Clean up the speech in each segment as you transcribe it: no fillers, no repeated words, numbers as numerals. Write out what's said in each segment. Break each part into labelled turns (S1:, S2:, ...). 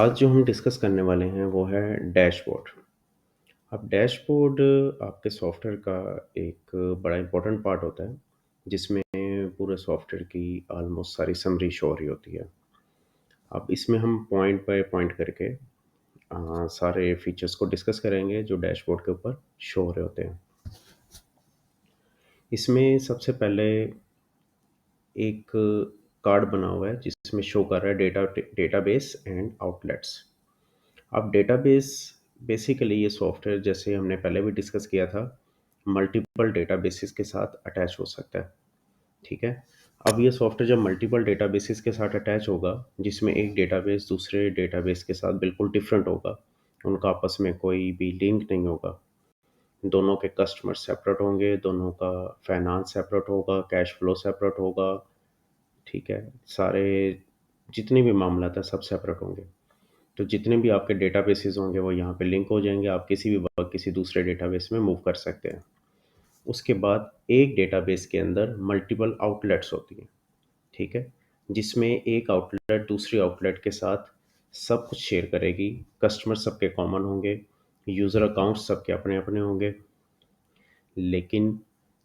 S1: आज जो हम डिस्कस करने वाले हैं वो है डैशबोर्ड। अब डैशबोर्ड आपके सॉफ्टवेयर का एक बड़ा इम्पोर्टेंट पार्ट होता है, जिसमें पूरे सॉफ्टवेयर की ऑलमोस्ट सारी समरी शो हो रही होती है। अब इसमें हम पॉइंट बाय पॉइंट करके सारे फीचर्स को डिस्कस करेंगे जो डैशबोर्ड के ऊपर शो हो रहे होते हैं। इसमें सबसे पहले एक कार्ड बना हुआ है जिसमें शो कर रहा है डेटाबेस एंड आउटलेट्स। अब डेटाबेस बेसिकली ये सॉफ्टवेयर जैसे हमने पहले भी डिस्कस किया था, मल्टीपल डेटाबेसेस के साथ अटैच हो सकता है। ठीक है। अब ये सॉफ्टवेयर जब मल्टीपल डेटाबेसेस के साथ अटैच होगा, जिसमें एक डेटाबेस दूसरे डेटाबेस के साथ बिल्कुल डिफरेंट होगा, उनका आपस में कोई भी लिंक नहीं होगा, दोनों के कस्टमर सेपरेट होंगे, दोनों का फाइनेंस सेपरेट होगा, कैश फ्लो सेपरेट होगा। ठीक है। सारे जितने भी मामला था सब सेपरेट होंगे। तो जितने भी आपके डेटाबेसेस होंगे वो यहाँ पे लिंक हो जाएंगे, आप किसी भी वक्त किसी दूसरे डेटाबेस में मूव कर सकते हैं। उसके बाद एक डेटाबेस के अंदर मल्टीपल आउटलेट्स होती हैं। ठीक है। जिसमें एक आउटलेट दूसरी आउटलेट के साथ सब कुछ शेयर करेगी, कस्टमर सबके कॉमन होंगे, यूज़र अकाउंट सबके अपने अपने होंगे, लेकिन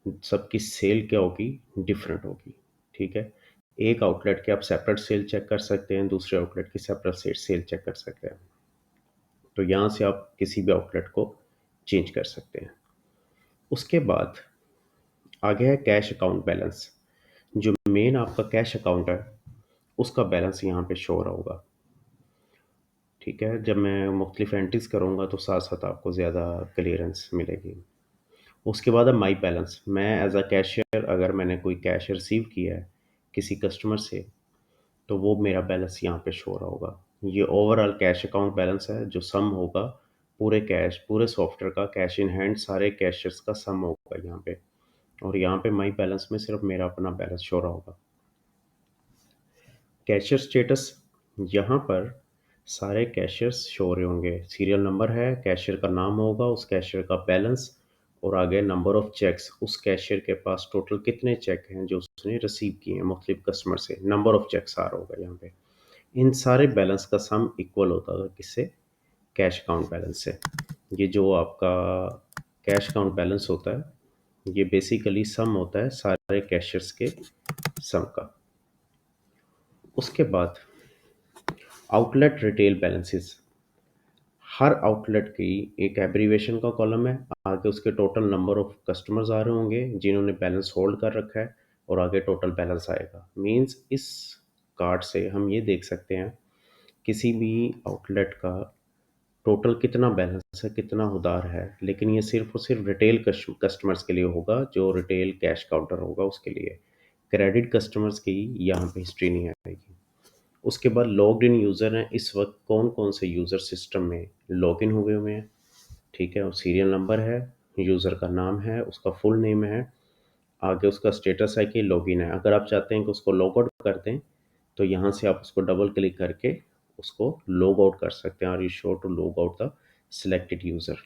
S1: सबकी सेल क्या होगी, डिफरेंट होगी। ठीक है। एक आउटलेट के आप सेपरेट सेल चेक कर सकते हैं, दूसरे आउटलेट की सेपरेट सेल चेक कर सकते हैं। तो यहाँ से आप किसी भी आउटलेट को चेंज कर सकते हैं। उसके बाद आगे है कैश अकाउंट बैलेंस। जो मेन आपका कैश अकाउंट है उसका बैलेंस यहाँ पे शो रहा होगा। ठीक है। जब मैं मुख्तलिफ एंट्रीज करूँगा तो साथ साथ आपको ज़्यादा क्लियरेंस मिलेगी। उसके बाद है माई बैलेंस। मैं एज अ कैशियर अगर मैंने कोई कैश रिसीव किया है किसी कस्टमर से, तो वो मेरा बैलेंस यहाँ पे शो रहा होगा। ये ओवरऑल कैश अकाउंट बैलेंस है जो सम होगा, पूरे सॉफ्टवेयर का कैश इन हैंड सारे कैशियर्स का सम होगा यहाँ पे। और यहाँ पे माई बैलेंस में सिर्फ मेरा अपना बैलेंस शो रहा होगा। कैशियर स्टेटस, यहाँ पर सारे कैशियर्स शो हो रहे होंगे, सीरियल नंबर है, कैशियर का नाम होगा, उस कैशियर का बैलेंस, और आगे नंबर ऑफ चेक्स, उस कैशियर के पास टोटल कितने चेक हैं जो उसने रिसीव किए हैं मुख्तलिफ कस्टमर से, नंबर ऑफ चेक्स आ रहा होगा यहाँ पे। इन सारे बैलेंस का सम इक्वल होता है किससे, कैश अकाउंट बैलेंस से। ये जो आपका कैश अकाउंट बैलेंस होता है ये बेसिकली सम होता है सारे कैशियर्स के सम का। उसके बाद आउटलेट रिटेल बैलेंसेस। हर आउटलेट की एक एब्रीवेशन का कॉलम है, आगे उसके टोटल नंबर ऑफ कस्टमर्स आ रहे होंगे जिन्होंने बैलेंस होल्ड कर रखा है, और आगे टोटल बैलेंस आएगा। मींस इस कार्ड से हम ये देख सकते हैं किसी भी आउटलेट का टोटल कितना बैलेंस है, कितना उधार है, लेकिन ये सिर्फ और सिर्फ रिटेल कस्टमर्स के लिए होगा, जो रिटेल कैश काउंटर होगा उसके लिए। क्रेडिट कस्टमर्स की यहाँ पे हिस्ट्री नहीं आएगी। उसके बाद लॉग्ड इन यूज़र हैं, इस वक्त कौन कौन से यूज़र सिस्टम में लॉग इन हुए हुए हैं। ठीक है। और सीरियल नंबर है, यूज़र का नाम है, उसका फुल नेम है, आगे उसका स्टेटस है कि लॉगिन है। अगर आप चाहते हैं कि उसको लॉग आउट कर दें तो यहाँ से आप उसको डबल क्लिक करके उसको लॉग आउट कर सकते हैं। Are you sure to log out the selected user.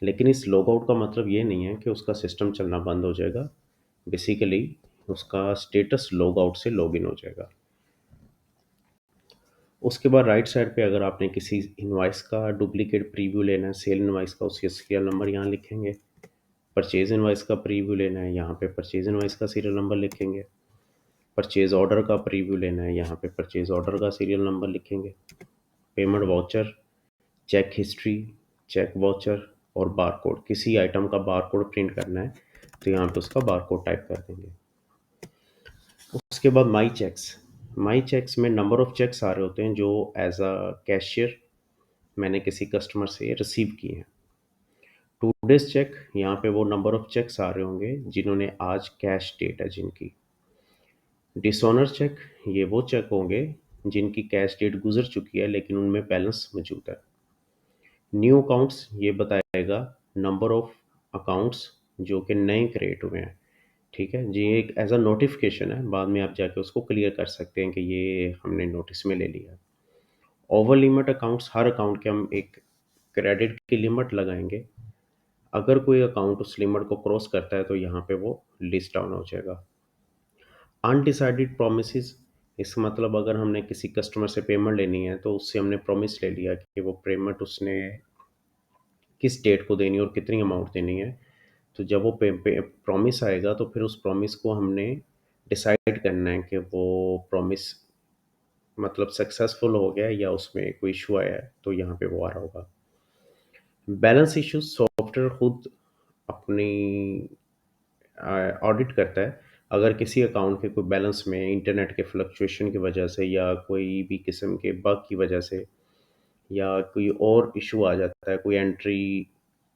S1: लेकिन इस लॉग आउट का मतलब ये नहीं है कि उसका सिस्टम चलना बंद हो जाएगा, बेसिकली उसका स्टेटस लॉग आउट से लॉग इन हो जाएगा। उसके बाद राइट साइड पे अगर आपने किसी इनवॉइस का डुप्लीकेट प्रीव्यू लेना है, सेल इनवॉइस का, उसके सीरियल नंबर यहाँ लिखेंगे। परचेज इनवॉइस का प्रीव्यू लेना है, यहाँ पे परचेज इनवॉइस का सीरियल नंबर लिखेंगे। परचेज ऑर्डर का प्रीव्यू लेना है, यहाँ पे परचेज ऑर्डर का सीरियल नंबर लिखेंगे। Payment voucher, check history, check voucher और बारकोड, किसी आइटम का बारकोड प्रिंट करना है तो यहाँ पे उसका बारकोड टाइप कर देंगे। उसके बाद माई चेक्स में नंबर ऑफ चेक्स आ रहे होते हैं जो एज अ कैशियर मैंने किसी कस्टमर से रिसीव किए हैं। टूडेज चेक, यहाँ पे वो नंबर ऑफ चेक्स आ रहे होंगे जिन्होंने आज कैश डेट है जिनकी। डिसऑनर चेक, ये वो चेक होंगे जिनकी कैश डेट गुजर चुकी है लेकिन उनमें बैलेंस मौजूद है। न्यू अकाउंट्स, ये बताएगा नंबर ऑफ अकाउंट्स जो कि नए क्रिएट हुए हैं। ठीक है जी। एक एज अ नोटिफिकेशन है, बाद में आप जाके उसको क्लियर कर सकते हैं कि ये हमने नोटिस में ले लिया। ओवर लिमिट अकाउंट्स, हर अकाउंट के हम एक क्रेडिट की लिमिट लगाएंगे, अगर कोई अकाउंट उस लिमिट को क्रॉस करता है तो यहाँ पे वो लिस्ट डाउन हो जाएगा। अनडिसाइडेड प्रोमिसेस, इसका मतलब अगर हमने किसी कस्टमर से पेमेंट लेनी है तो उससे हमने प्रॉमिस ले लिया कि वो पेमेंट उसने किस डेट को देनी है और कितनी अमाउंट देनी है। तो जब वो प्रॉमिस आएगा तो फिर उस प्रॉमिस को हमने डिसाइड करना है कि वो प्रॉमिस मतलब सक्सेसफुल हो गया है या उसमें कोई इशू आया है, तो यहाँ पे वो आ रहा होगा। बैलेंस इश्यूज सॉफ्टवेयर खुद अपनी ऑडिट करता है। अगर किसी अकाउंट के कोई बैलेंस में इंटरनेट के फ्लक्चुएशन की वजह से या कोई भी किस्म के बग की वजह से या कोई और इशू आ जाता है, कोई एंट्री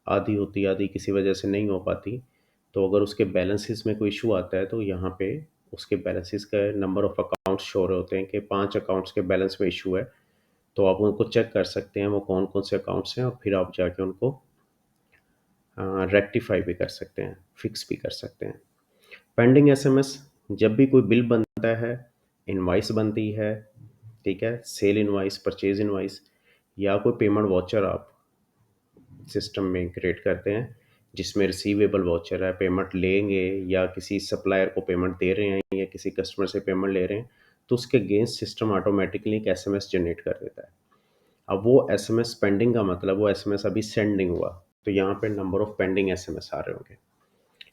S1: आधी होती आधी किसी वजह से नहीं हो पाती, तो अगर उसके बैलेंसेस में कोई इशू आता है तो यहाँ पे उसके बैलेंसेस का नंबर ऑफ अकाउंट्स शो रहे होते हैं कि 5 अकाउंट्स के बैलेंस में इशू है। तो आप उनको चेक कर सकते हैं वो कौन-कौन से अकाउंट्स हैं और फिर आप जाके उनको रेक्टिफ़ाई भी कर सकते हैं, फिक्स भी कर सकते हैं। पेंडिंग एसएमएस जब भी कोई बिल बनता है, इनवॉइस बनती है, ठीक है? सेल इनवॉइस, परचेज़ इनवॉइस या कोई पेमेंट वाउचर आप सिस्टम में क्रिएट करते हैं, जिसमें रिसीवेबल वाउचर है, पेमेंट लेंगे या किसी सप्लायर को पेमेंट दे रहे हैं या किसी कस्टमर से पेमेंट ले रहे हैं, तो उसके अगेंस्ट सिस्टम ऑटोमैटिकली एक एसएमएस जनरेट कर देता है। अब वो एसएमएस पेंडिंग का मतलब वो एसएमएस अभी सेंड नहीं हुआ, तो यहाँ पे नंबर ऑफ पेंडिंग एसएमएस आ रहे होंगे।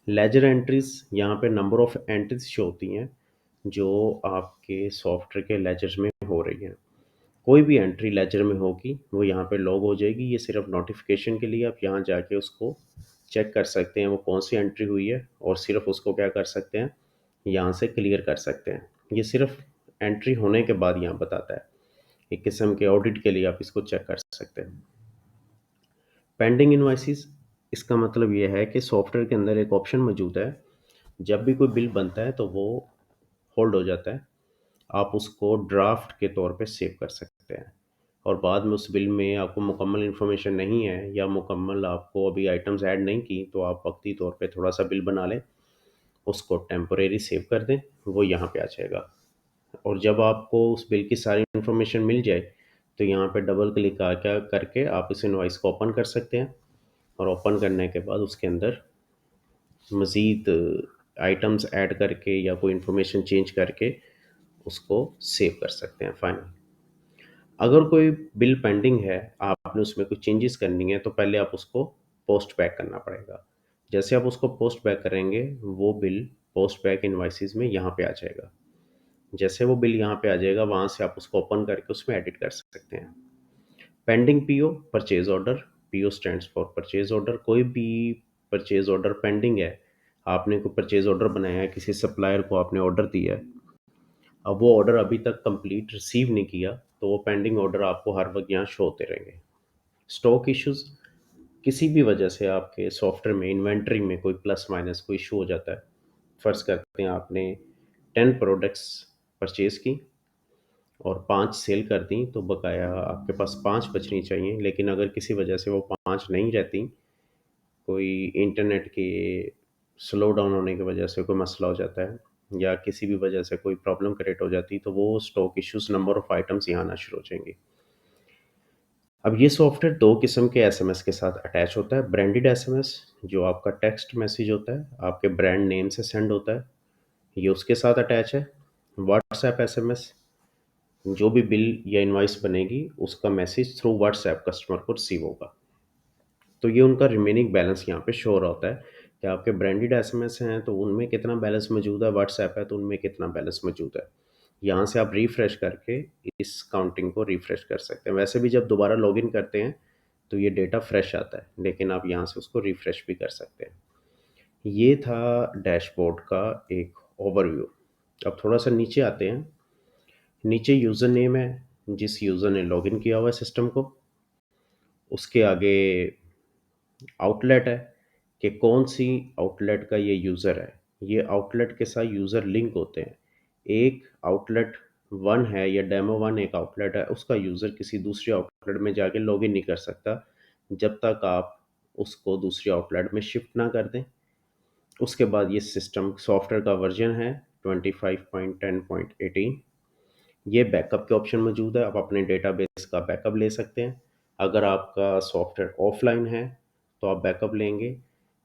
S1: लेजर एंट्रीज़ यहाँ पे नंबर ऑफ एंट्रीज़ शो होती हैं, जो आपके सॉफ्टवेयर के लेजर्स में हो रही हैं। कोई भी एंट्री लेजर में होगी, वो यहाँ पे लॉग हो जाएगी। ये सिर्फ़ नोटिफ़िकेशन के लिए आप यहाँ जाके उसको चेक कर सकते हैं, वो कौन-सी एंट्री हुई है और सिर्फ़ उसको क्या कर सकते हैं, यहाँ से क्लियर कर सकते हैं। ये सिर्फ़ एंट्री होने के बाद यहाँ बताता है। एक किस्म के ऑडिट के लिए आप इसको चेक कर सकते हैं। पेंडिंग इनवॉइसेस इसका मतलब ये है कि सॉफ्टवेयर के अंदर एक ऑप्शन मौजूद है, जब भी कोई बिल बनता है तो वो होल्ड हो जाता है। आप उसको ड्राफ्ट के तौर पे सेव कर सकते हैं और बाद में उस बिल में आपको मुकम्मल इन्फॉर्मेशन नहीं है या मुकम्मल आपको अभी आइटम्स ऐड नहीं की, तो आप वक़्ती तौर पे थोड़ा-सा बिल बना लें, उसको टेम्परेरी सेव कर दें, वो यहाँ पे आ जाएगा। और जब आपको उस बिल की सारी इन्फॉर्मेशन मिल जाए, तो यहाँ पे डबल क्लिक आके करके आप इस इनवॉइस को ओपन कर सकते हैं और ओपन करने के बाद उसके अंदर मज़ीद आइटम्स ऐड करके या कोई इन्फॉर्मेशन चेंज करके उसको सेव कर सकते हैं फाइनल। अगर कोई बिल पेंडिंग है, आपने उसमें कुछ चेंजेस करनी है, तो पहले आप उसको पोस्ट बैक करना पड़ेगा। जैसे आप उसको पोस्ट बैक करेंगे, वो बिल पोस्ट बैक इनवॉइसेज़ में यहाँ पे आ जाएगा। जैसे वो बिल यहाँ पे आ जाएगा, वहाँ से आप उसको ओपन करके उसमें एडिट कर सकते हैं। Pending PO, purchase order, PO stands for purchase order. कोई भी परचेज़ ऑर्डर पेंडिंग है, आपने कोई परचेज़ ऑर्डर बनाया है, किसी सप्लायर को आपने ऑर्डर दिया है, अब वो ऑर्डर अभी तक कंप्लीट रिसीव नहीं किया, तो वो पेंडिंग ऑर्डर आपको हर वक़्त यहाँ शो होते रहेंगे। स्टॉक इश्यूज़ किसी भी वजह से आपके सॉफ्टवेयर में इन्वेंटरी में कोई प्लस माइनस कोई इश्यू हो जाता है। फ़र्ज़ करते हैं आपने 10 प्रोडक्ट्स परचेज़ की और 5 सेल कर दी, तो बकाया आपके पास 5 बचनी चाहिए, लेकिन अगर किसी वजह से वो 5 नहीं रहती, कोई इंटरनेट के स्लो डाउन होने की वजह से कोई मसला हो जाता है या किसी भी वजह से कोई प्रॉब्लम क्रिएट हो जाती है, तो वो stock issues number of items यहाँ आना शुरू हो जाएँगे। अब ये सॉफ्टवेयर 2 किस्म के एसएमएस के साथ अटैच होता है। ब्रांडेड एसएमएस जो आपका टेक्स्ट मैसेज होता है, आपके ब्रांड नेम से सेंड होता है, ये उसके साथ अटैच है। व्हाट्सएप एसएमएस जो भी बिल या इनवॉइस बनेगी, उसका मैसेज थ्रू व्हाट्सएप कस्टमर को रिसीव होगा। तो ये उनका रिमेनिंग बैलेंस यहाँ पे शो हो रहा होता है कि आपके ब्रांडेड एसएमएस हैं, तो उनमें कितना बैलेंस मौजूद है, व्हाट्सएप है, तो उनमें कितना बैलेंस मौजूद है। यहाँ से आप रिफ्रेश करके इस काउंटिंग को रिफ्रेश कर सकते हैं। वैसे भी जब दोबारा लॉगिन करते हैं, तो ये डेटा फ्रेश आता है, लेकिन आप यहाँ से उसको रिफ्रेश भी कर सकते हैं। ये था डैशबोर्ड का एक ओवरव्यू। अब थोड़ा-सा नीचे आते हैं। नीचे यूज़र नेम है, जिस यूज़र ने लॉगिन किया हुआ है सिस्टम को। उसके आगे आउटलेट है कि कौन-सी आउटलेट का ये यूज़र है। ये आउटलेट के साथ यूज़र लिंक होते हैं। एक आउटलेट 1 है या डेमो 1 एक आउटलेट है, उसका यूज़र किसी दूसरे आउटलेट में जाके लॉगिन नहीं कर सकता, जब तक आप उसको दूसरे आउटलेट में शिफ्ट ना कर दें। उसके बाद ये सिस्टम सॉफ्टवेयर का वर्ज़न है 25.10.18। ये बैकअप के ऑप्शन मौजूद है, आप अपने डेटाबेस का बैकअप ले सकते हैं। अगर आपका सॉफ्टवेयर ऑफ़लाइन है, तो आप बैकअप लेंगे,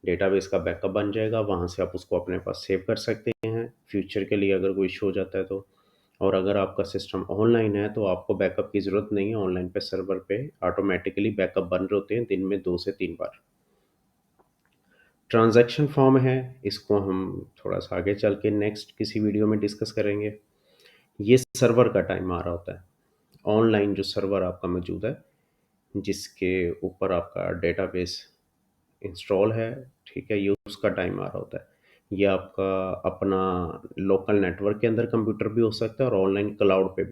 S1: डेटाबेस का बैकअप बन जाएगा, वहाँ से आप उसको अपने पास सेव कर सकते हैं, फ्यूचर के लिए अगर कोई इश्यू हो जाता है तो। और अगर आपका सिस्टम ऑनलाइन है तो आपको बैकअप की ज़रूरत नहीं है, ऑनलाइन पे सर्वर पे ऑटोमेटिकली बैकअप बन रहे होते हैं दिन में 2 से 3 बार। ट्रांज़ैक्शन फॉर्म है, इसको हम थोड़ा-सा आगे चल के नेक्स्ट किसी वीडियो में डिस्कस करेंगे। ये सर्वर का टाइम आ रहा होता है, ऑनलाइन जो सर्वर आपका मौजूद है, जिसके ऊपर आपका डेटाबेस इंस्टॉल है, ठीक है? ये उसका टाइम आ रहा होता है। ये आपका अपना लोकल नेटवर्क के अंदर कंप्यूटर भी हो सकता है और ऑनलाइन क्लाउड पे भी।